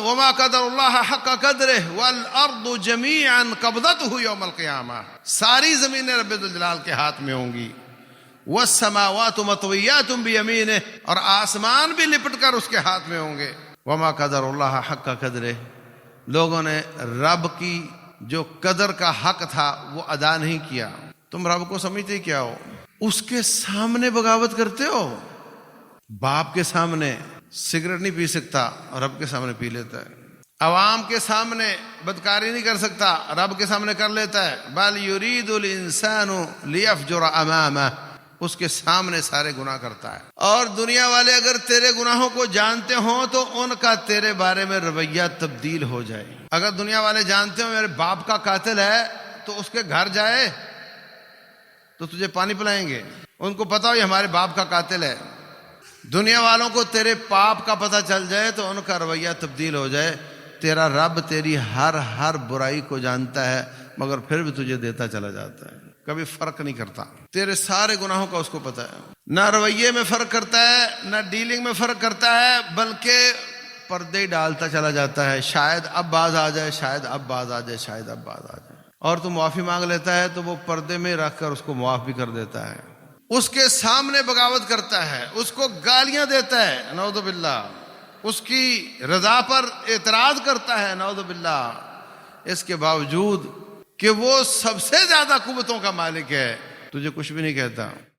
وما قدر اللہ حق قدرہ والارض جمیعا قبضتہ یوم القیامہ، ساری زمینیں رب ذوالجلال کے ہاتھ میں ہوں گی، والسماوات مطویات بیمینہ، اور آسمان بھی لپٹ کر اس کے ہاتھ میں ہوں گے۔ وما قدر اللہ حق قدرہ، لوگوں نے رب کی جو قدر کا حق تھا وہ ادا نہیں کیا۔ تم رب کو سمجھتے کیا ہو؟ اس کے سامنے بغاوت کرتے ہو۔ باپ کے سامنے سگریٹ نہیں پی سکتا، رب کے سامنے پی لیتا ہے۔ عوام کے سامنے بدکاری نہیں کر سکتا، رب کے سامنے کر لیتا ہے۔ بل یرید الانسان لیفجر امامہ، اس کے سامنے سارے گناہ کرتا ہے۔ اور دنیا والے اگر تیرے گناہوں کو جانتے ہوں تو ان کا تیرے بارے میں رویہ تبدیل ہو جائے۔ اگر دنیا والے جانتے ہوں میرے باپ کا قاتل ہے تو اس کے گھر جائے تو تجھے پانی پلائیں گے۔ ان کو پتا ہو یہ ہمارے باپ کا قاتل ہے۔ دنیا والوں کو تیرے پاپ کا پتہ چل جائے تو ان کا رویہ تبدیل ہو جائے۔ تیرا رب تیری ہر برائی کو جانتا ہے مگر پھر بھی تجھے دیتا چلا جاتا ہے، کبھی فرق نہیں کرتا۔ تیرے سارے گناہوں کا اس کو پتہ ہے، نہ رویے میں فرق کرتا ہے نہ ڈیلنگ میں فرق کرتا ہے، بلکہ پردے ڈالتا چلا جاتا ہے۔ شاید اب باز آ جائے، شاید اب باز آ جائے، شاید اب باز آ جائے۔ اور تو معافی مانگ لیتا ہے تو وہ پردے میں رکھ کر اس کو معاف بھی کر دیتا ہے۔ اس کے سامنے بغاوت کرتا ہے، اس کو گالیاں دیتا ہے، نعوذ باللہ، اس کی رضا پر اعتراض کرتا ہے، نعوذ باللہ، اس کے باوجود کہ وہ سب سے زیادہ قوتوں کا مالک ہے، تجھے کچھ بھی نہیں کہتا۔